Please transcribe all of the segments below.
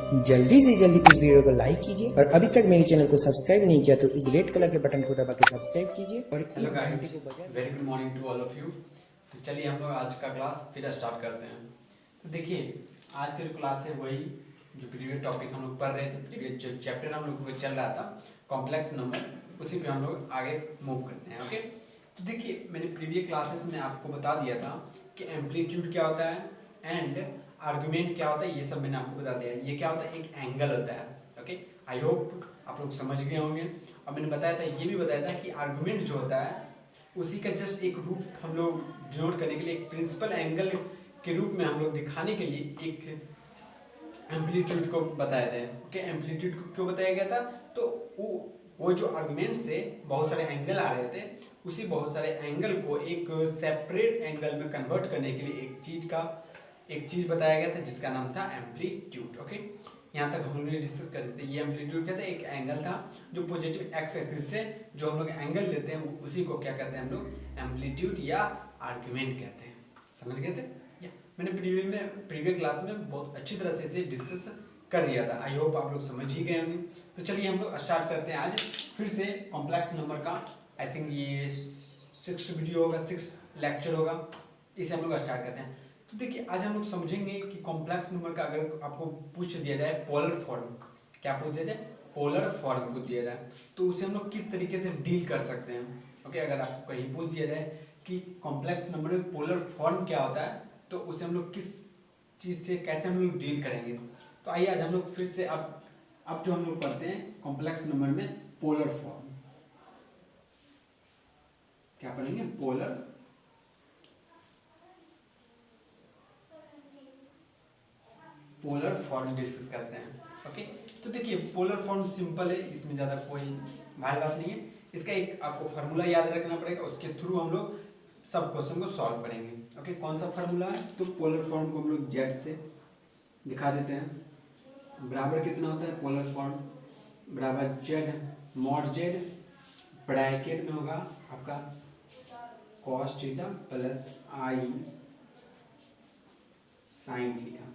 जल्दी से जल्दी इस वीडियो को लाइक कीजिए और अभी तक मेरे चैनल को सब्सक्राइब नहीं किया तो इस रेड कलर के बटन को दबा के सब्सक्राइब कीजिए और इस घंटे को बजा। Very good morning to all of you. तो चलिए हम लोग आज का क्लास फिर स्टार्ट करते हैं। तो देखिए आज का जो क्लास है वही जो प्रीवियस टॉपिक हम लोग पढ़ रहे थे, प्रीवियस जो चैप्टर हम लोग को चल रहा था कॉम्प्लेक्स नंबर, उसी पे हम लोग आगे मूव करते हैं। ओके, तो देखिए मैंने प्रीवियस क्लासेस में आपको बता दिया था कि एम्पलीट्यूड क्या होता है एंड आर्गुमेंट क्या होता है, ये सब मैंने आपको बता दिया। ये क्या होता है, एक एंगल होता है। ओके, आई होप आप लोग समझ गए होंगे। और मैंने बताया था, ये भी बताया था कि आर्गुमेंट जो होता है उसी का जस्ट एक रूप हम लोग डिनोट करने के लिए, एक प्रिंसिपल एंगल के रूप में हम लोग दिखाने के लिए एक एम्पलीट्यूड को बताया था। ओके, एम्पलीट्यूड को क्यों बताया गया था, तो वो जो आर्गुमेंट से बहुत सारे एंगल आ रहे थे, उसी बहुत सारे एंगल को एक सेपरेट एंगल में कन्वर्ट करने के लिए एक चीज बताया गया था जिसका नाम था एम्पलीट्यूड। ओके, यहाँ तक हम लोग डिस्कस कर रहे थे। ये एम्पलीट्यूड क्या था, एक एंगल था जो पॉजिटिव एक्स एक्सिस से जो हम लोग एंगल लेते हैं उसी को क्या कहते हैं हम लोग, एम्पलीट्यूड या आर्गुमेंट कहते हैं। समझ गए थे? मैंने प्रीवियस क्लास में बहुत अच्छी तरह से इसे डिस्कस कर दिया था। आई होप आप लोग समझ ही गए होंगे। तो चलिए हम लोग स्टार्ट करते हैं आज फिर से कॉम्प्लेक्स नंबर का। आई थिंक ये 6 वीडियो होगा, 6 लेक्चर होगा, इसे हम लोग स्टार्ट करते हैं। तो देखिए आज हम लोग समझेंगे कि कॉम्प्लेक्स नंबर का अगर आपको पूछ दिया जाए पोलर फॉर्म, क्या पूछ दिया जाए, पोलर फॉर्म पूछ दिया जाए, तो उसे हम लोग किस तरीके से डील कर सकते हैं। ओके, अगर आपको कहीं पूछ दिया जाए कि कॉम्प्लेक्स नंबर में पोलर फॉर्म क्या होता है, तो उसे हम लोग किस चीज़ से कैसे हम लोग डील करेंगे। तो आइए आज हम लोग फिर से अब जो हम लोग पढ़ते हैं कॉम्प्लेक्स नंबर में पोलर फॉर्म, क्या पढ़ेंगे, पोलर फॉर्म डिस्कस करते हैं। ओके, तो देखिए पोलर फॉर्म सिंपल है, इसमें ज़्यादा कोई भारी बात नहीं है। इसका एक आपको फार्मूला याद रखना पड़ेगा, उसके थ्रू हम लोग सब क्वेश्चन को सॉल्व करेंगे। ओके, कौन सा फार्मूला है, तो पोलर फॉर्म को हम लोग जेड से दिखा देते हैं। बराबर कितना होता है पोलर फॉर्म, बराबर जेड मॉड जेड, ब्रैकेट में होगा आपका cos theta plus I sine theta.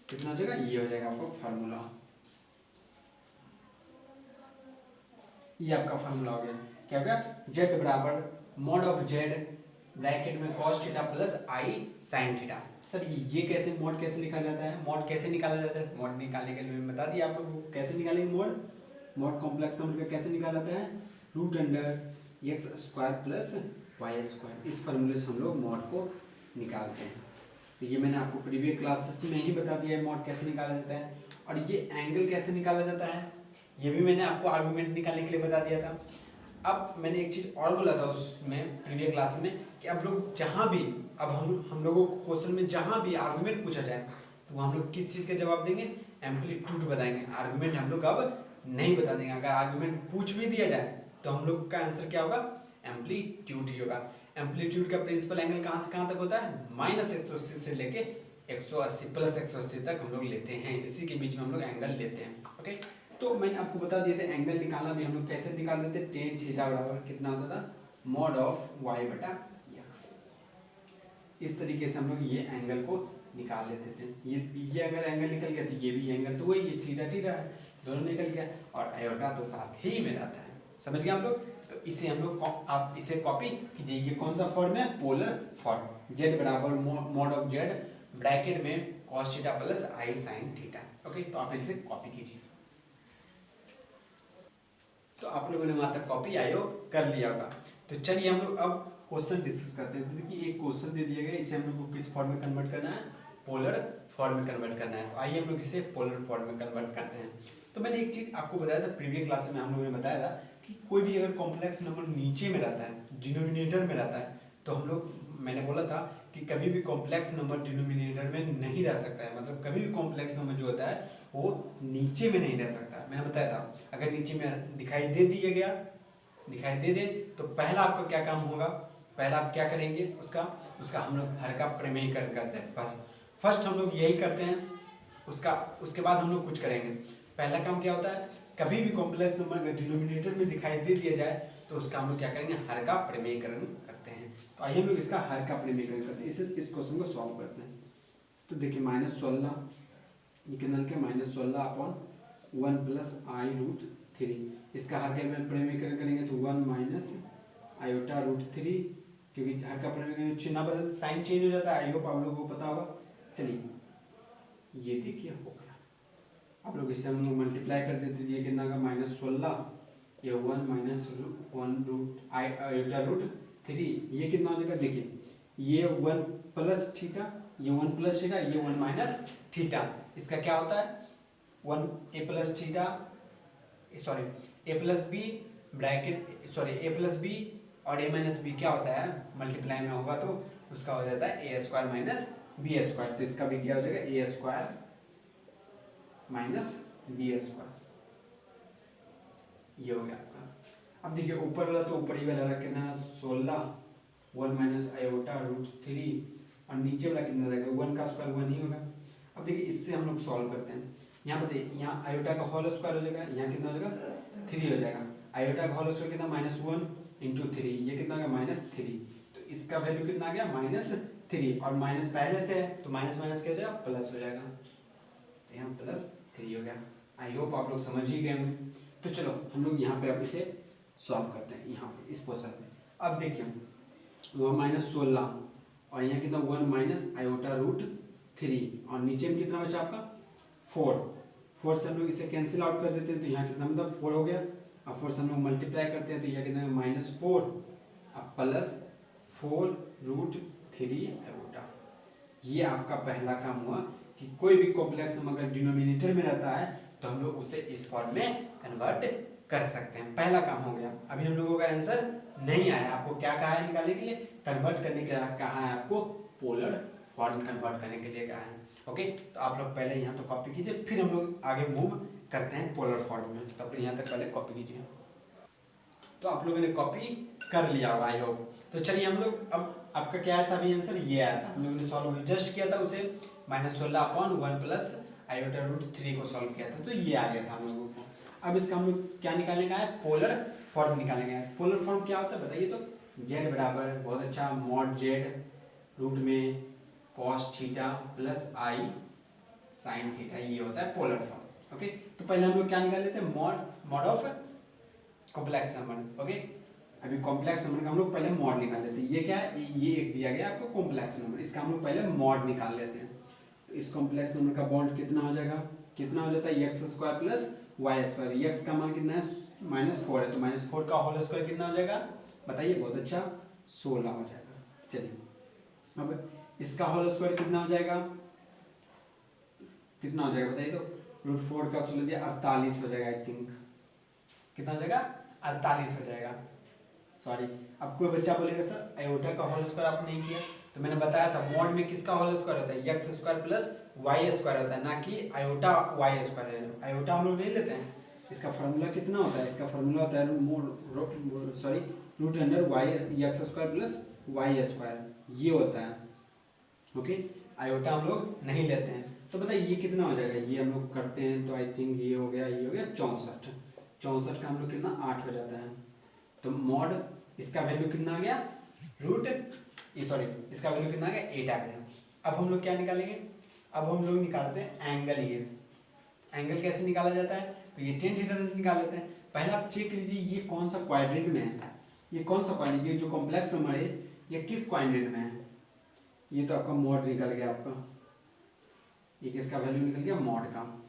कितना हो जाएगा, ये हो जाएगा आपका फार्मूला। ये आपका फार्मूला हो गया। क्या हो गया, जेड बराबर मॉड ऑफ जेड ब्रैकेट में cos theta plus I sine theta. Sir ये कैसे, मॉड कैसे लिखा जाता है, मॉड कैसे निकाला जाता है, मॉड निकालने के लिए मैंने बता दिया आप लोग को कैसे निकालेंगे। मॉड कॉम्प्लेक्स नंबर का कैसे निकाला जाता है, root under X square plus Y square. इस फार्मूले से हम लोग मॉड को निकालते हैं। तो ये मैंने आपको प्रीवियस क्लासेस में ही बता दिया है मॉड कैसे निकाला जाता है। और ये एंगल कैसे निकाला जाता है, ये भी मैंने आपको आर्गुमेंट निकालने के लिए बता दिया था। अब मैंने एक चीज़ और बोला था उसमें प्रीवियस क्लास में कि अब लोग जहाँ भी, अब हम लोगों को क्वेश्चन में जहाँ भी आर्गुमेंट पूछा जाए तो हम लोग किस चीज़ का जवाब देंगे, एम्पलीट्यूड बताएंगे। आर्गुमेंट हम लोग अब नहीं बता देंगे। अगर आर्गुमेंट पूछ भी दिया जाए तो हम लोग का आंसर क्या होगा, एम्पलीट्यूड ही होगा। एम्पलीट्यूड का प्रिंसिपल एंगल कहाँ से कहाँ तक होता है, -180 से लेके 180 प्लस 180 तक हम लोग लेते हैं, इसी के बीच में हम लोग एंगल लेते हैं। ओके, तो मैंने आपको बता दिए थे एंगल निकालना भी हम लोग कैसे निकाल देते, टेन थीटा बराबर कितना होता था, मॉड ऑफ वाई बटा एक्स। इस तरीके से हम लोग ये एंगल को निकाल लेते थे। ये अगर एंगल निकल गया तो ये भी एंगल तो वही, ये थीटा थीटा है, दोनों निकल गया, और आयोटा तो साथ ही में रहता है। समझ गए आप लोग? तो इसे हम लोग, आप इसे कॉपी कीजिए। ये कौन सा फॉर्म है, पोलर फॉर्म। जेड बराबर मॉड ऑफ जेड ब्रैकेट में cos theta plus I sine theta. Okay, तो आप इसे कॉपी कीजिए। तो आप लोगों ने वहां तक कॉपी आयो कर लिया होगा। तो चलिए हम लोग अब क्वेश्चन डिस्कस करते हैं। तो देखिए एक क्वेश्चन दे दिया गया, इसे हम लोग को किस फॉर्म में कन्वर्ट करना है, पोलर फॉर्म में कन्वर्ट करना है। तो आइए हम लोग इसे पोलर फॉर्म में कन्वर्ट करते हैं। तो मैंने एक चीज आपको बताया था प्रीवियस क्लास में, हम लोगों ने बताया था कि कोई भी अगर कॉम्प्लेक्स नंबर नीचे में रहता है, डिनोमिनेटर में रहता है, तो हम लोग, मैंने बोला था कि कभी भी कॉम्प्लेक्स नंबर डिनोमिनेटर में नहीं रह सकता है। मतलब कभी भी कॉम्प्लेक्स नंबर जो होता है वो नीचे में नहीं रह सकता। मैंने बताया था अगर नीचे में दिखाई दे दिया गया, दिखाई दे दे, तो पहला आपका क्या काम होगा, पहला आप क्या करेंगे, उसका हम लोग हर का प्रमेयीकरण करते हैं। बस फर्स्ट हम लोग यही करते हैं, उसके बाद हम लोग कुछ करेंगे। पहला काम क्या होता है, कभी भी कॉम्प्लेक्स नंबर अगर डिनोमिनेटर में दिखाई दे दिया जाए तो उसका हम लोग क्या करेंगे, हर का प्रमेयीकरण करते हैं। तो आइए हम लोग इसका हर का प्रमेयीकरण करते हैं, इस क्वेश्चन को सॉल्व करते हैं। तो देखिए -16 ये कितना लिखा -16/1 + i√3। इसका हर के में परिमेयकरण करेंगे तो 1 - i√3, क्योंकि हर का परिमेयकरण चिन्ह बदल साइन चेंज हो जाता है। आई होप आप लोगों को पता होगा। चलिए ये देखिए हो गया। आप लोग इससे हम लोग मल्टीप्लाई कर देते, ये कितना का -16, ये 1 - 1√i√3, ये कितना हो जाएगा देखिए, ये 1 + थीटा, ये 1 + थीटा, ये 1 - थीटा। इसका क्या होता है 1 a + theta, sorry a + b bracket, sorry a + b और a - b क्या होता है मल्टीप्लाई में होगा तो उसका हो जाता है a² - b²। तो इसका भी क्या हो जाएगा a² - b²। ये हो गया आपका। अब देखिए ऊपर वाला तो ऊपर ही वाला कितना 16, 1 - i√3, और नीचे वाला कितना रहेगा 1 का स्क्वायर 1 ही होगा। अब देखिए इससे हम लोग सॉल्व करते हैं। यहाँ पर देखिए, यहाँ आयोटा का होल स्क्वायर हो जाएगा, यहाँ कितना हो जाएगा 3 हो जाएगा। आयोटा का होल स्क्वायर कितना -1 × 3, ये कितना होगा -3। तो इसका वैल्यू कितना आ गया -3, और माइनस पहले से है तो माइनस माइनस क्या हो जाएगा प्लस हो जाएगा, तो यहाँ +3 हो गया। आई होप आप लोग समझ ही गए होंगे। तो चलो हम लोग यहाँ पे अब इसे सॉल्व करते हैं यहाँ पे इस पोर्शन में। अब देखिए वह -16 और यहाँ कितना 1 - i√3, और नीचे में कितना बचा आपका 4 से हम लोग इसे कैंसिल आउट कर देते हैं, तो यहाँ कितना मतलब 4 हो गया। अब 4 से हम लोग मल्टीप्लाई करते हैं तो यहाँ कितना -4 अब +4√3 i। ये आपका पहला काम हुआ कि कोई भी कॉम्प्लेक्स नंबर अगर डिनोमिनेटर में रहता है तो हम लोग उसे इस फॉर्म में कन्वर्ट कर सकते हैं। पहला काम हो गया। अभी हम लोगों का आंसर नहीं आया, आपको क्या कहा है निकालने के लिए, कन्वर्ट करने के लिए कहा है, आपको पोलर फॉर्म कन्वर्ट करने के लिए कहा है। ओके, तो आप लोग पहले यहाँ तो कॉपी कीजिए, फिर हम लोग आगे मूव करते हैं पोलर फॉर्म में। तो यहाँ तक पहले कॉपी कीजिए। तो आप लोगों ने कॉपी कर लिया होगा आई होप। तो चलिए हम लोग अब आपका क्या आया था अभी आंसर ये आया था, हम लोगों ने सॉल्व जस्ट किया था उसे -16/1 + i√3 को सॉल्व किया था, तो ये आ गया था हम लोगों को। अब इसका हम लोग क्या निकालने का है, पोलर फॉर्म निकालने का है। पोलर फॉर्म क्या होता है बताइए तो, z बराबर बहुत अच्छा mod z रूट में cos theta plus i sin theta, ये होता है पोलर फॉर्म। ओके, तो पहले हम लोग क्या निकाल लेते हैं, mod of complex number. Okay, अभी कॉम्प्लेक्स नंबर का हम लोग पहले मॉड निकाल लेते हैं। ये क्या है, ये एक दिया गया आपको कॉम्प्लेक्स नंबर, इसका हम लोग पहले मॉड निकाल लेते हैं। तो इस कॉम्प्लेक्स नंबर का बॉन्ड कितना हो जाएगा, कितना हो जाता है x² + y²। x का मान कितना है -4 है, तो -4 का होल स्क्वायर कितना हो जाएगा बताइए, बहुत अच्छा 16 हो जाएगा। चलिए अब इसका होल स्क्वायर कितना हो जाएगा, कितना हो जाएगा बताइए तो, √4 का 16 दिया 48 हो जाएगा। आई थिंक कितना हो जाएगा 48 हो जाएगा। सॉरी, अब कोई बच्चा बोलेगा सर आयोटा का होल स्क्वायर आपने नहीं किया, तो मैंने बताया था मॉड में किसका होल स्क्वायर होता है, x² + y² होता है, ना कि आयोटा y²। आयोटा हम लोग नहीं लेते हैं। इसका फार्मूला कितना होता है, इसका फार्मूला होता है √y x² + y², ये होता है। ओके, आयोटा हम लोग नहीं लेते हैं। तो बताइए ये कितना हो जाएगा, ये हम लोग करते हैं तो आई थिंक ये हो गया 64 का हम लोग कितना 8 हो जाता है। तो मॉड इसका वैल्यू कितना आ गया इसका वैल्यू कितना आ गया 8 आ गया। अब हम लोग क्या निकालेंगे, अब हम लोग निकालते हैं एंगल। ये एंगल कैसे निकाला जाता है, तो ये tan थीटा से निकाल लेते हैं। पहले आप चेक कीजिए ये कौन सा क्वाड्रेंट में है, ये कौन सा क्वाड्रेंट, ये जो कॉम्प्लेक्स नंबर है ये किस क्वाड्रेंट में है। ये तो आपका मॉड निकल गया, आपका ये किसका वैल्यू निकल गया मॉड का,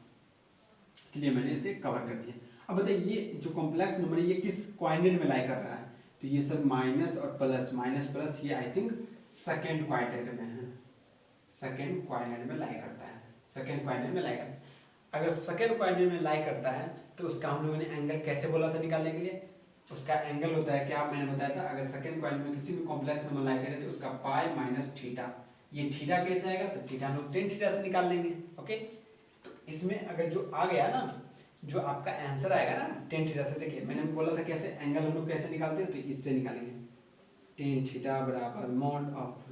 इसलिए मैंने इसे कवर कर दिया। अब बताइए ये जो कॉम्प्लेक्स नंबर है ये किस क्वाड्रेंट में लाई कर रहा है, तो ये सर माइनस और प्लस, माइनस प्लस ये आई थिंक सेकेंड क्वाड्रेंट में है, सेकेंड क्वाड्रेंट में लाई करता है, सेकेंड क्वाड्रेंट में लाई करता है। अगर सेकेंड क्वाड्रेंट में लाई करता है तो उसका हम लोगों ने एंगल कैसे बोला था निकालने के लिए, उसका एंगल होता है क्या मैंने बताया था, अगर सेकेंड क्वाड्रेंट में किसी भी कॉम्प्लेक्स नंबर लाई करें तो उसका पाई माइनस थीटा, ये थीटा कैसे आएगा, तो थीटा हम लोग tan थीटा से निकाल लेंगे। ओके, तो इसमें अगर जो आ गया ना, जो आपका आंसर आएगा ना tan थीटा से, देखिए मैंने बोला था कैसे एंगल हम लोग कैसे निकालते हैं, तो इससे निकालेंगे tan थीटा बराबर मॉड ऑफ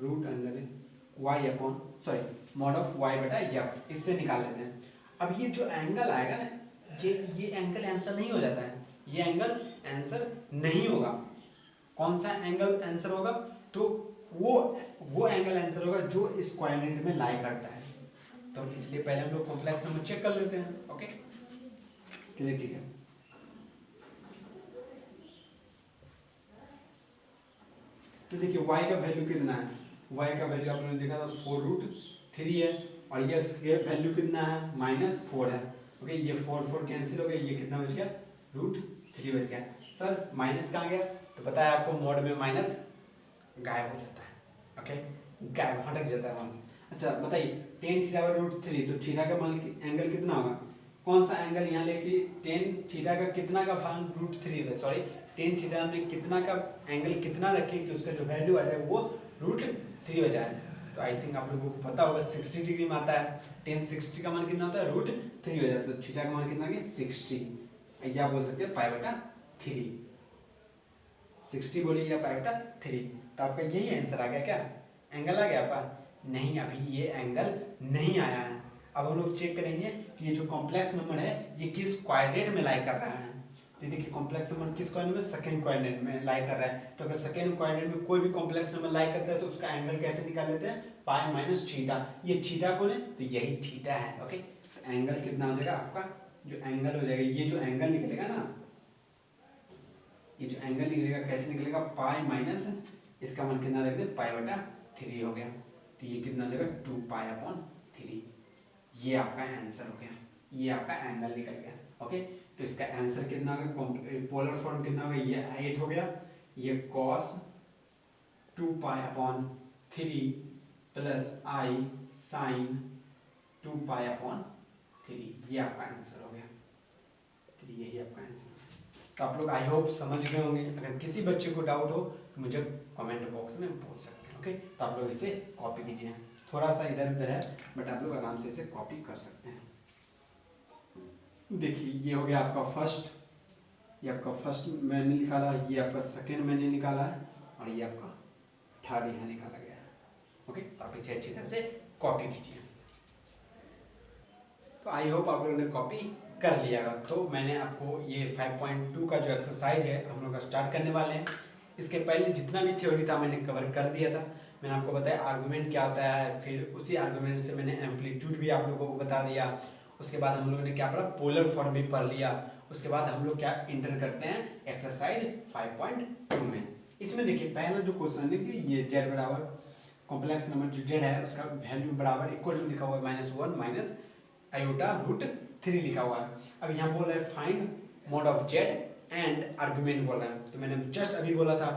y/x, इससे निकाल लेते हैं। अब ये जो एंगल आएगा ना, ये एंगल आंसर नहीं हो जाता है, ये एंगल आंसर नहीं होगा। कौन सा एंगल आंसर होगा, तो वो एंगल आंसर होगा जो इस क्वाड्रेंट में लाई करता है। तो इसलिए पहले हम लोग कॉम्प्लेक्स नंबर चेक कर लेते हैं। ओके चलिए ठीक है। तो देखिए y का वैल्यू कितना है, y का वैल्यू आपने देखा था 4√3 है और ये x का वैल्यू कितना है -4 है। ओके ये 4 कैंसिल हो गया, ये कितना बच गया √3 बच गया। सर माइनस कहाँ गया, तो पता है आपको मोड में माइनस गायब हो जाता है। ओके गायब हटक जाता है वहाँ से। अच्छा बताइए tan थीटा बाय √3, तो थीटा का मान एंगल कितना होगा, कौन सा एंगल यहाँ लेके tan थीटा का कितना का मान √3 है, सॉरी tan थीटा में कितना का एंगल कितना रखें कि उसका जो वैल्यू आ जाए वो √3 हो जाए। तो आई थिंक आप लोगों को पता होगा 60 डिग्री में आता है, tan 60 का मान कितना होता है √3 हो जाता है। तो थीटा का मान कितना है 60, या बोल सकते हैं π/3, 60 बोलिए या π/3। तो आपका यही आंसर आ गया, क्या एंगल आ गया आपका, नहीं अभी ये एंगल नहीं आया है। अब हम लोग चेक करेंगे कि ये जो कॉम्प्लेक्स नंबर है ये किस क्वाड्रेंट में लाई कर रहा है। तो देखिए कॉम्प्लेक्स नंबर किस क्वाड्रेंट में, सेकंड क्वाड्रेंट में लाई कर रहा है। तो अगर सेकंड क्वाड्रेंट में कोई भी कॉम्प्लेक्स नंबर लाई करता है तो उसका एंगल कैसे निकाल लेते हैं, π-θ। ये थीटा कौन है, तो यही थीटा है। ओके तो एंगल कितना हो जाएगा आपका, जो एंगल हो जाएगा, ये जो एंगल निकलेगा ना, ये जो एंगल निकलेगा कैसे निकलेगा, π- इसका मान कितना रख दे π/3 हो गया। तो ये कितना हो जाएगा 2π/3। ये आपका आंसर हो गया, ये आपका एंगल निकल गया। ओके तो इसका आंसर कितना हो गया, पोलर फॉर्म कितना हो गया, ये 8 हो गया, ये cos 2π/3 प्लस i sin 2π/3, ये आपका आंसर हो गया। तो यही आपका आंसर। तो आप लोग आई होप समझ गए होंगे। अगर किसी बच्चे को डाउट हो तो मुझे कमेंट बॉक्स में बोल सकते हैं। ओके तो आप लोग इसे कॉपी कीजिए, थोड़ा सा इधर उधर है बट आप लोग आराम से इसे कॉपी कर सकते हैं। देखिए ये हो गया आपका फर्स्ट, ये आपका फर्स्ट मैंने निकाला, ये आपका सेकेंड मैंने निकाला है और ये आपका थर्ड यहाँ निकाला गया है। ओके तो आप इसे अच्छी तरह से कॉपी कीजिए। तो आई होप आप लोगों ने कॉपी कर लिया। तो मैंने आपको ये 5.2 का जो एक्सरसाइज है हम लोग स्टार्ट करने वाले हैं। इसके पहले जितना भी थ्योरी था मैंने कवर कर दिया था। मैंने आपको बताया आर्गुमेंट क्या होता है, फिर उसी आर्गुमेंट से मैंने एम्पलीट्यूड भी आप लोगों को बता दिया। उसके बाद हम लोगों ने क्या पढ़ा, पोलर फॉर्म भी पढ़ लिया। उसके बाद हम लोग क्या इंटर करते हैं एक्सरसाइज 5.2 में। इसमें देखिए पहला जो क्वेश्चन है कि ये z बराबर कॉम्प्लेक्स नंबर जो z है उसका वैल्यू बराबर इक्वल टू लिखा हुआ है -1 माइनस आयोटा √3 लिखा हुआ है। अब यहाँ बोल रहा है find mode of z and argument बोला है। तो मैंने जस्ट अभी बोला था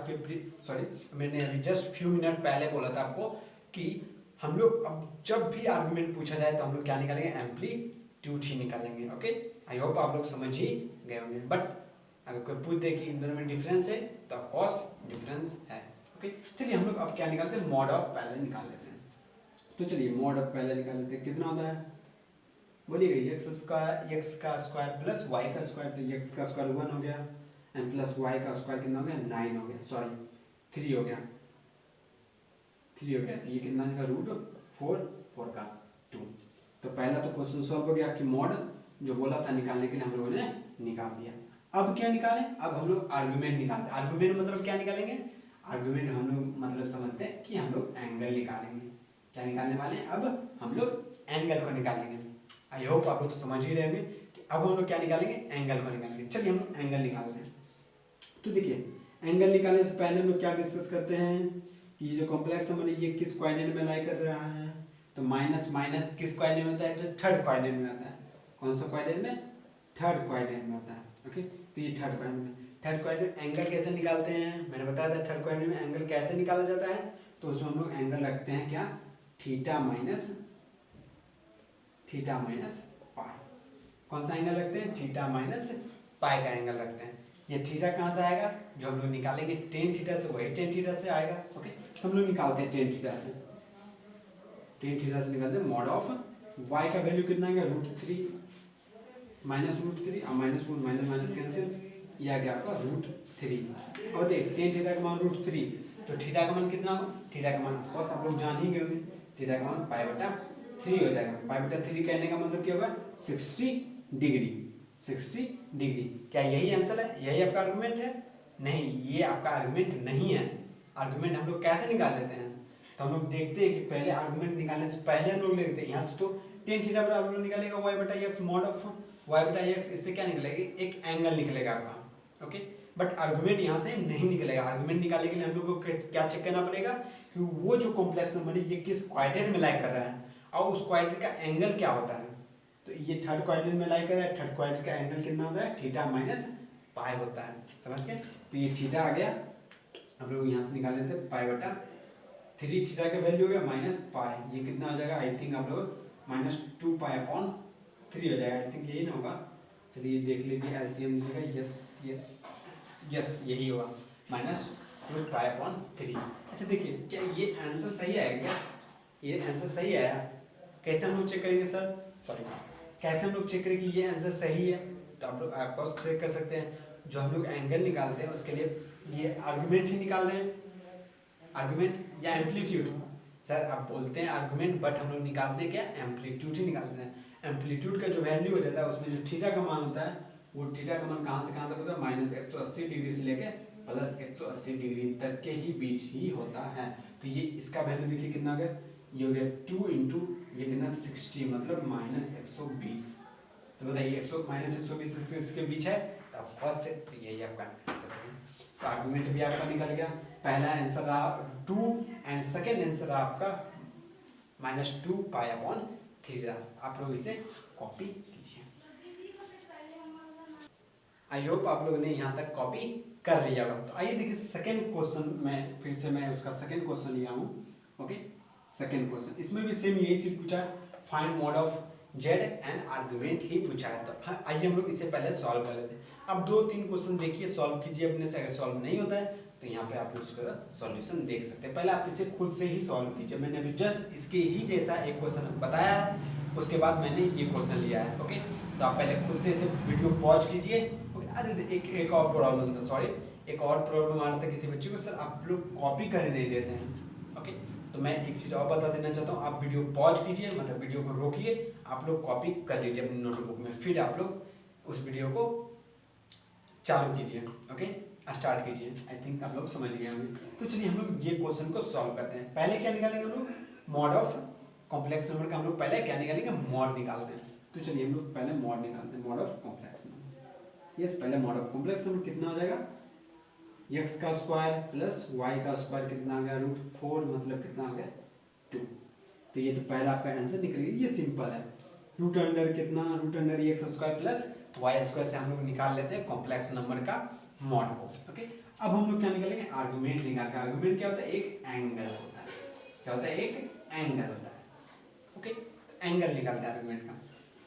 मैंने अभी जस्ट फ्यू मिनट पहले बोला था आपको कि हम लोग अब जब भी आर्गुमेंट पूछा जाए तो हम लोग क्या निकालेंगे, एम्पलीट्यूड ही निकालेंगे। ओके आई होप आप लोग समझ ही गए होंगे। बट अगर कोई पूछ दे कि इन दोनों में डिफरेंस है तो ऑफकोर्स डिफरेंस है। ओके चलिए हम लोग अब क्या निकालते हैं, मॉड ऑफ पहले निकाल लेते हैं। तो चलिए मॉड ऑफ पहले निकाल लेते हैं। कितना होता है बोलिएगा, x का स्क्वायर प्लस y का स्क्वायर। तो x का स्क्वायर 1 हो गया एंड प्लस y का स्क्वायर कितना हो गया 9 हो गया, सॉरी 3 हो गया, 3 हो गया। तो ये कितना हो जाएगा √4 का 2। तो पहला तो क्वेश्चन सॉल्व हो गया कि मॉड जो बोला था निकालने के लिए हम लोगों ने निकाल दिया। अब क्या निकालें, अब हम लोग आर्गुमेंट निकालते हैं। आर्गुमेंट मतलब क्या निकालेंगे, आर्गुमेंट हम लोग मतलब समझते हैं कि हम लोग एंगल निकालेंगे। क्या निकालने वाले हैं, अब हम लोग एंगल को निकालेंगे। आई होप आप लोग समझ ही रहे होंगे कि अब हम लोग क्या निकालेंगे, एंगल को निकालेंगे। चलिए हम एंगल निकालते हैं। तो देखिए एंगल निकालने से पहले हम लोग क्या डिस्कस करते हैं कि ये जो कॉम्प्लेक्स नंबर है ये किस क्वाड्रेंट में लाई कर रहा है। तो माइनस माइनस किस क्वाड्रेंट में होता है, तो थर्ड क्वाड्रेंट में आता है। कौन सा क्वाड्रेंट में, थर्ड क्वाड्रेंट में होता है। ओके तो ये थर्ड क्वाड्रेंट में, थर्ड क्वाड्रेंट एंगल कैसे निकालते हैं, मैंने बताया था थर्ड क्वाड्रेंट में एंगल कैसे निकाला जाता है। तो उसमें हम लोग एंगल रखते हैं क्या, थीटा माइनस पाई। कौन सा एंगल रखते हैं, थीटा माइनस पाई का एंगल रखते हैं। ये थीटा कहाँ से आएगा, जो हम लोग निकालेंगे टेन थीटा से, वही टेन थीटा से आएगा। ओके तो हम लोग निकालते हैं टेन थीटा से, निकालते हैं मॉड ऑफ y का वैल्यू कितना आएगा √3 माइनस √3 और माइनस माइनस कैंसिल, ये आ गया आपका √3। और देख टेन थीटा का मान √3, तो थीटा का मान कितना होगा, थीटा का मान ऑफकोर्स आप लोग जान ही गए होंगे, थीटा का मान π/3 हो जाएगा। π/3 कहने का मतलब क्या होगा, 60 डिग्री। 60 डिग्री क्या यही आंसर है, यही आपका आर्गुमेंट है? नहीं, ये आपका आर्गुमेंट नहीं है। आर्गुमेंट हम लोग कैसे निकाल लेते हैं, तो हम लोग देखते हैं कि पहले आर्गुमेंट निकालने से पहले हम लोग लेते हैं यहाँ से, तो टेन थीटा बराबर आप लोग निकालेगा वाई बटा एक्स मॉड ऑफ वाई बटा एक्स, इससे क्या निकलेगा एक एंगल निकलेगा आपका। ओके, बट आर्गुमेंट यहाँ से नहीं निकलेगा। आर्गुमेंट निकालने के लिए हम लोग को क्या चेक करना पड़ेगा कि वो जो कॉम्प्लेक्स नंबर है ये किस क्वाड्रेंट में लाई कर रहा है और उस क्वाड्रेंट का एंगल क्या होता है। तो ये थर्ड क्वाड्रेंट में लाई कर रहा है, थर्ड क्वाड्रेंट का एंगल कितना होता है थीटा माइनस पाई होता है, समझ गए। तो ये थीटा आ गया, हम लोग यहाँ से निकाल लेते हैं पाई बटा 3, थीटा का वैल्यू हो गया माइनस पाई, ये कितना हो जाएगा आई थिंक आप लोग माइनस 2 पाई अपॉन 3 हो जाएगा, आई थिंक यही ना होगा। चलिए देख लीजिए एलसीएम दीजिएगा, यस यस यस यही होगा माइनस 2 पाई अपॉन 3। अच्छा देखिए क्या ये आंसर सही आएगा क्या, ये आंसर सही आया, कैसे हम लोग चेक करेंगे सर, सॉरी कैसे हम लोग चेक करें कि ये आंसर सही है। तो आप लोग आपको चेक कर सकते हैं, जो हम लोग एंगल निकालते हैं उसके लिए ये आर्गुमेंट ही निकाल रहे हैं, आर्गुमेंट या एम्पलीट्यूड। सर आप बोलते हैं आर्गुमेंट बट हम लोग निकालते हैं क्या एम्पलीट्यूड ही निकालते हैं। एम्पलीट्यूड का जो वैल्यू हो जाता है उसमें जो थीटा का मान होता है वो थीटा का मान कहाँ से कहाँ तक होता है माइनस 180 डिग्री से लेके प्लस 180 डिग्री तक के ही बीच ही होता है। तो ये इसका वैल्यू देखिए कितना हो गया, ये हो गया 2 इंटू ये कितना 60 मतलब माइनस 120। तो बताइए माइनस 120 इसके बीच है, तो फर्स्ट है तो यही आपका आंसर है। तो आर्गुमेंट भी आपका निकल गया, पहला आंसर रहा 2 एंड सेकेंड आंसर रहा आपका माइनस 2 पाई अपॉन 3 रहा। आप लोग इसे कॉपी कीजिए। आई होप आप लोगों ने यहाँ तक कॉपी कर लिया होगा। तो आइए देखिए सेकेंड क्वेश्चन में, फिर से मैं उसका सेकेंड क्वेश्चन लिया हूँ। ओके, सेकेंड क्वेश्चन इसमें भी सेम यही चीज पूछा है, find mod of Z and argument ही पूछा है। तो आइए हम लोग इसे पहले सॉल्व कर लेते हैं। अब 2-3 क्वेश्चन देखिए, सॉल्व कीजिए अपने से, अगर सॉल्व नहीं होता है तो यहाँ पे आप उसका सॉल्यूशन देख सकते हैं। पहले आप इसे खुद से ही सॉल्व कीजिए, मैंने अभी जस्ट इसके ही जैसा एक क्वेश्चन बताया है, उसके बाद मैंने ये क्वेश्चन लिया है। ओके, तो आप पहले खुद से इसे वीडियो पॉज कीजिए। अरे एक और प्रॉब्लम था, सॉरी एक और प्रॉब्लम आ रहा था किसी बच्चे को, सर आप लोग कॉपी करने नहीं देते हैं। ओके, तो मैं एक चीज़ और बता देना चाहता हूँ, आप वीडियो पॉज कीजिए, मतलब वीडियो को रोकिए, आप लोग कॉपी कर लीजिए अपनी नोटबुक में, फिर आप लोग उस वीडियो को चालू कीजिए। ओके, स्टार्ट कीजिए। आई थिंक आप लोग समझ गए होंगे। तो चलिए हम लोग ये क्वेश्चन को सॉल्व करते हैं। पहले क्या निकालेंगे हम लोग, मॉड ऑफ कॉम्प्लेक्स नंबर का हम लोग पहले क्या निकालेंगे, मॉड निकालते हैं। तो चलिए हम लोग पहले मॉड निकालते हैं, mod of complex number. Yes, पहले मॉड ऑफ कॉम्प्लेक्स नंबर कितना हो जाएगा, x का स्क्वायर प्लस y का स्क्वायर कितना आ गया √4 मतलब कितना आ गया 2। तो ये तो पहला आपका आंसर निकल गया, ये सिंपल है। रूट अंडर कितना, root under x square plus y square से हम लोग निकाल लेते हैं कॉम्प्लेक्स नंबर का मॉड को। ओके, अब हम लोग क्या निकालेंगे, आर्गुमेंट निकाल के। आर्गुमेंट क्या होता है, एक एंगल होता है। क्या होता है, एक एंगल होता है। ओके, एंगल निकालते हैं आर्गुमेंट का।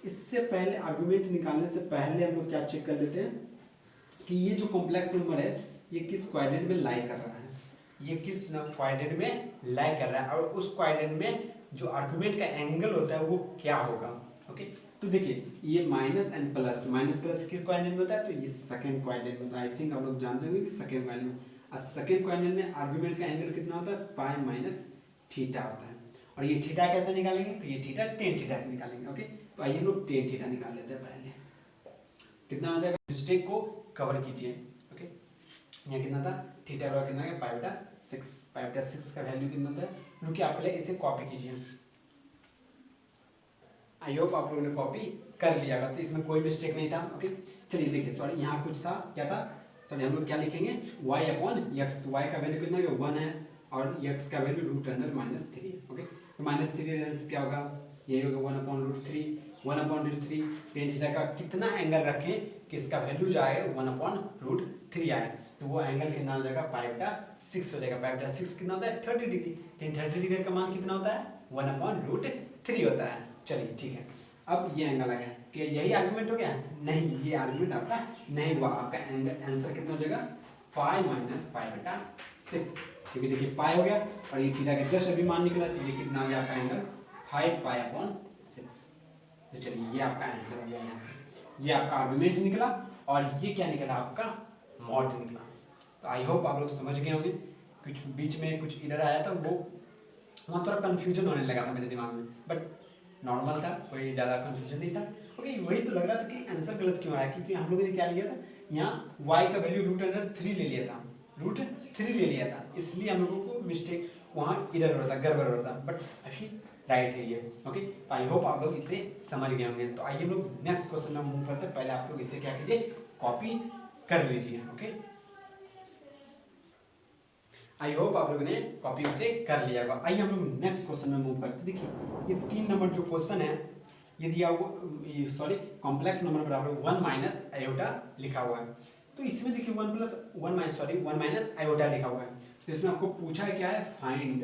इससे पहले आर्गुमेंट निकालने से पहले हम लोग क्या चेक कर लेते हैं कि ये जो कॉम्प्लेक्स नंबर है ये किस क्वाड्रेंट में लाई कर रहा है, ये किस क्वाड्रेंट में लाई कर रहा है, और उस क्वाड्रेंट में जो आर्गुमेंट का एंगल होता है वो क्या होगा। ओके, तो देखिए ये minus and plus, minus plus किस क्वाड्रेंट में होता है, तो ये सेकंड क्वाड्रेंट में होता है। आई थिंक आप लोग जानते होंगे कि सेकंड क्वाड्रेंट में, और सेकंड क्वाड्रेंट में आर्गुमेंट का एंगल कितना होता है, पाई माइनस थीटा होता है। और ये थीटा कैसे निकालेंगे, तो ये थीटा टेन थीटा से निकालेंगे। ओके, तो आइए हम लोग टेन थीटा निकाल लेते हैं। पहले कितना आ जाएगा, मिस्टेक को कवर कीजिए। ओके, यहाँ कितना था, थीटा का कितना है पाई बटा 6, पाई बटा 6 का वैल्यू कितना था। रुकिए आप पहले इसे कॉपी कीजिए। आई होप आप लोगों ने कॉपी कर लिया होगा, तो इसमें कोई मिस्टेक नहीं था। ओके, चलिए देखिए, सॉरी यहाँ कुछ था, क्या था, सॉरी हम लोग क्या लिखेंगे y अपॉन x, तो y का वैल्यू कितना है 1 है और x का वैल्यू √3 है। ओके, तो -3 क्या होगा, ये होगा 1/√3, 1/√3 टेन थीटा का कितना एंगल रखें कि इसका वैल्यू जो आएगा 1/√3 आए, तो वो एंगल कितना हो जाएगा, पाई बटा 6 हो जाएगा। पाई बटा 6 कितना होता है 30 डिग्री, टेन 30 डिग्री का मान कितना होता है 1/√3 होता है। चलिए ठीक है, अब ये एंगल आ गया, कि यही आर्गुमेंट हो गया, नहीं ये आर्गुमेंट आपका नहीं हुआ, आपका एंगल आंसर कितना हो जाएगा पाई माइनस पाई बटा 6, क्योंकि देखिए पाई हो गया और ये थीटा का जस्ट अभी मान निकला, तो ये कितना आ गया आपका एंगल 5 पाई अपॉन 6। तो चलिए ये आपका आंसर हो गया, यहाँ ये आपका आर्गुमेंट निकला और ये क्या निकला आपका मॉड निकला। तो आई होप आप लोग समझ गए होंगे, कुछ बीच में कुछ इधर आया था वो वहाँ थोड़ा कन्फ्यूजन होने लगा था मेरे दिमाग में, बट नॉर्मल था, कोई ज़्यादा कन्फ्यूजन नहीं था। ओके, वही तो लग रहा था कि आंसर गलत क्यों आया, क्योंकि हम लोगों ने क्या लिया था, यहाँ y का वैल्यू √3 ले लिया था, √3 ले लिया था, इसलिए हम लोगों को मिस्टेक वहाँ इधर हो रहा था, गड़बड़ हो रहा था। बट अभी राइट है ये। ओके, तो आई होप आप लोग इसे समझ गए होंगे। तो आइए हम लोग नेक्स्ट क्वेश्चन में मूव करते हैं। पहले आप लोग इसे क्या कीजिए, कॉपी कर लीजिए। ओके, आई होप आप लोगों ने कॉपी उसे कर लिया होगा। आइए हम लोग नेक्स्ट क्वेश्चन में मूव करते हैं। देखिए ये 3 नंबर जो क्वेश्चन है ये दिया हुआ, सॉरी कॉम्प्लेक्स नंबर बराबर 1 माइनस आयोटा लिखा हुआ है। तो इसमें देखिए 1 माइनस आयोटा लिखा हुआ है। तो इसमें आपको पूछा है क्या है, फाइंड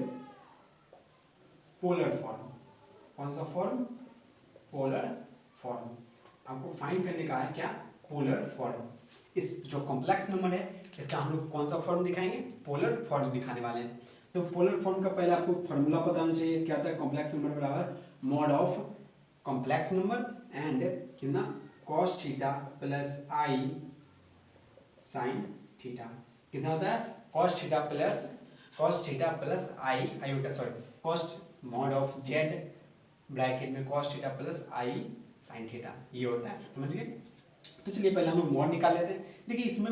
पोलर फॉर्म। कौन सा फॉर्म, पोलर फॉर्म। आपको फाइंड करने का है क्या, पोलर फॉर्म। इस जो कॉम्प्लेक्स नंबर है इसका हम लोग कौन सा फॉर्म दिखाएंगे, पोलर फॉर्म दिखाने वाले हैं। तो पोलर फॉर्म का पहले आपको फॉर्मूला पता होना चाहिए। क्या होता है, कॉम्प्लेक्स नंबर बराबर mod of complex number and कितना, cos theta plus I sine theta. कितना होता है, cos theta plus I iota, sorry cos mod of Z bracket में cos theta plus I sine theta, ये होता है। समझ गए। तो चलिए पहले हम लोग मॉड निकाल लेते हैं। देखिए इसमें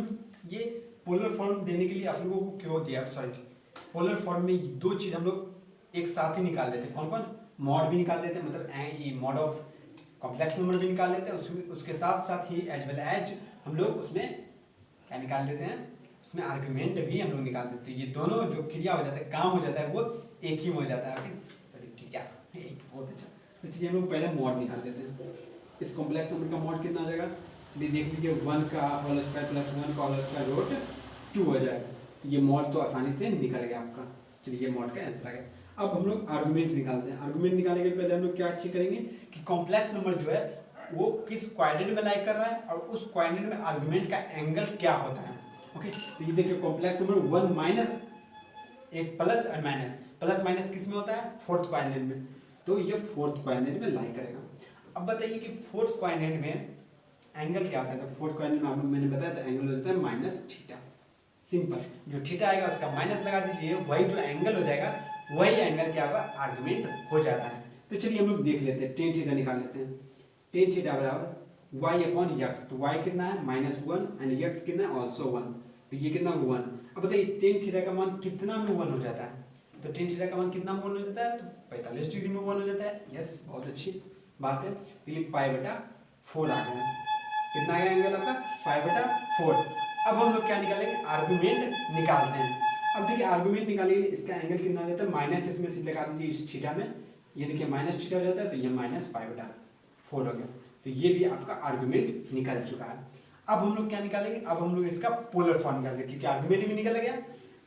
ये पोलर फॉर्म देने के लिए आप लोगों को क्यों दिया, सॉरी पोलर फॉर्म में 2 चीज हम लोग एक साथ ही निकाल देते हैं। कौन कौन, मॉड भी निकाल देते हैं, मतलब ये मॉड ऑफ कॉम्प्लेक्स नंबर भी निकाल लेते हैं, उसके साथ साथ ही एज वेल एज हम लोग उसमें क्या निकाल देते हैं, उसमें आर्गुमेंट भी हम लोग निकाल देते हैं। ये दोनों जो क्रिया हो जाता है, काम हो जाता है, वो एक ही में हो जाता है। सॉरी क्रिया एक, बहुत अच्छा। तो चलिए हम लोग पहले मॉड निकाल देते हैं। इस कॉम्प्लेक्स नंबर का मॉड कितना आ जाएगा, चलिए देख लीजिए 1 का होल स्क्वायर प्लस 1 का होल स्क्वायर रूट 2 हो जाएगा। ये मॉड तो आसानी से निकल गया आपका। चलिए ये मॉड का आंसर आ गया। अब हम लोग आर्गुमेंट निकालते हैं। आर्गुमेंट निकालने के पहले हम लोग क्या चेक करेंगे कि कॉम्प्लेक्स नंबर जो है वो किस क्वाड्रेंट में लाई कर रहा है और उस क्वाड्रेंट में आर्गुमेंट का एंगल क्या होता है। ओके, तो ये देखिए कॉम्प्लेक्स नंबर 1 माइनस एक प्लस और माइनस, प्लस माइनस किस में होता है, 4th क्वाड्रेंट में। तो ये 4th क्वाड्रेंट में लाई करेगा। अब बताइए कि 4th क्वाड्रेंट में एंगल क्या होता है। तो 4th क्वाड्रेंट में आप लोग मैंने बताया था एंगल हो जाता है माइनस थीटा। सिंपल, जो थीटा आएगा उसका माइनस लगा दीजिए, वही जो एंगल हो जाएगा वही एंगल क्या होगा, आर्गुमेंट हो जाता है। तो चलिए हम लोग देख लेते हैं, टेन थीटा निकाल लेते हैं। टेन थीटा बराबर वाई अपॉन यक्स। तो वाई कितना है, -1 एंड यक्स कितना है, ऑल्सो 1। तो ये कितना 1। अब बताइए टेन थीटा का मान कितना में 1 हो जाता है। तो टेन थीटा का मान कितना में 1 हो जाता है, तो 45 डिग्री में 1 हो जाता है। यस, बहुत अच्छी बात है। तो ये π/4 आ गया। कितना आया एंगल आपका, π/4। अब हम लोग क्या निकालेंगे, आर्गुमेंट निकालते हैं। अब देखिए आर्गुमेंट निकालेंगे, इसका एंगल कितना हो जाता है, माइनस इसमें सिर्फ लगा दीजिए इस थीटा में। ये देखिए माइनस थीटा हो जाता है, तो ये -π/4 हो गया। तो ये भी आपका आर्गुमेंट निकल चुका है। अब हम लोग क्या निकालेंगे, अब हम लोग इसका पोलर फॉर्म निकालेंगे, क्योंकि आर्गुमेंट भी निकल गया,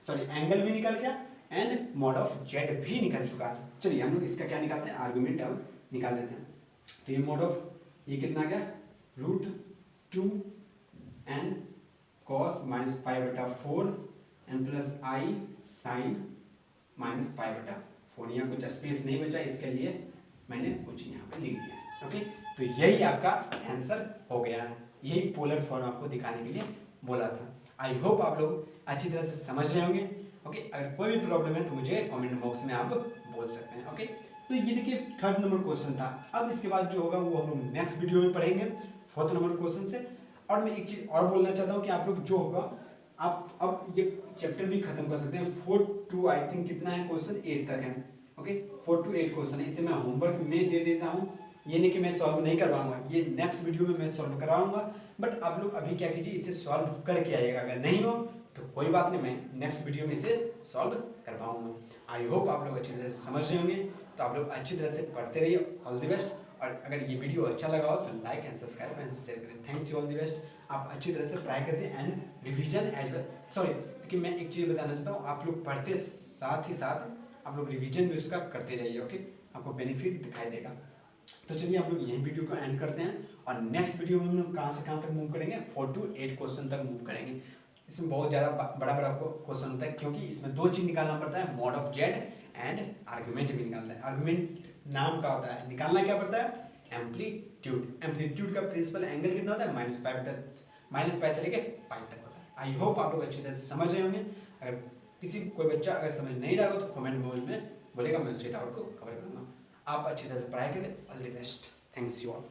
सॉरी एंगल भी निकल गया एंड मॉड ऑफ जेड भी निकल चुका है। चलिए हम लोग इसका क्या निकालते हैं, आर्गुमेंट अब निकाल देते हैं। तो ये मॉड ऑफ, ये कितना आ गया, √2 and cos -π/4 and plus I sine -π/4। यहाँ कुछ स्पेस नहीं बचा, इसके लिए मैंने कुछ यहाँ पे लिख दिया। ओके, तो यही आपका आंसर हो गया है। यही पोलर फॉर्म आपको दिखाने के लिए बोला था। आई होप आप लोग अच्छी तरह से समझ रहे होंगे। ओके, अगर कोई भी प्रॉब्लम है तो मुझे कमेंट बॉक्स में आप बोल सकते हैं। ओके, तो ये देखिए 3rd नंबर क्वेश्चन था। अब इसके बाद जो होगा वो हम लोग नेक्स्ट वीडियो में पढ़ेंगे 4th नंबर क्वेश्चन से। और मैं एक चीज़ और बोलना चाहता हूँ कि आप लोग जो होगा आप अब ये चैप्टर भी खत्म कर सकते हैं। 4 to आई थिंक कितना है क्वेश्चन, 8 तक है। ओके, 4 to 8 क्वेश्चन है। इसे मैं होमवर्क में दे देता हूँ, ये नहीं कि मैं सॉल्व नहीं करवाऊंगा, ये नेक्स्ट वीडियो में मैं सॉल्व करवाऊंगा। बट आप लोग अभी क्या कीजिए, इसे सॉल्व करके आइएगा। अगर नहीं हो तो कोई बात नहीं, मैं नेक्स्ट वीडियो में इसे सॉल्व करवाऊंगा। आई होप आप लोग अच्छी तरह से समझ रहे होंगे। तो आप लोग अच्छी तरह से पढ़ते रहिए। All the best. और अगर ये वीडियो अच्छा लगा हो तो like and subscribe and share करें। Thanks you, all the best. आप अच्छी तरह से पढ़ाई करते हैं and revision as well, sorry कि मैं एक चीज़ बताना चाहता हूँ, आप लोग पढ़ते साथ ही साथ आप लोग रिवीजन भी उसका करते जाइए। ओके, आपको बेनिफिट दिखाई देगा। तो चलिए हम लोग यही वीडियो को एंड करते हैं और नेक्स्ट वीडियो में हम लोग कहाँ से कहाँ तक मूव करेंगे, 4 to 8 क्वेश्चन तक मूव करेंगे। इसमें बहुत ज़्यादा बड़ा बड़ा क्वेश्चन होता है, क्योंकि इसमें 2 चीज़ निकालना पड़ता है, mod of Z and argument भी निकालना है। आर्गुमेंट नाम का होता है, निकालना क्या पड़ता है, एम्पलीट्यूड। एम्पलीट्यूड का प्रिंसिपल एंगल कितना होता है, -π से लेके π तक होता है। आई होप आप लोग अच्छी तरह से समझ रहे होंगे। अगर किसी कोई बच्चा अगर समझ नहीं रहा हो तो कमेंट में बोलेगा, मैं उस डाउट को कवर करूँगा। आप अच्छी तरह से पढ़ाई करें। All the best. Thanks you all.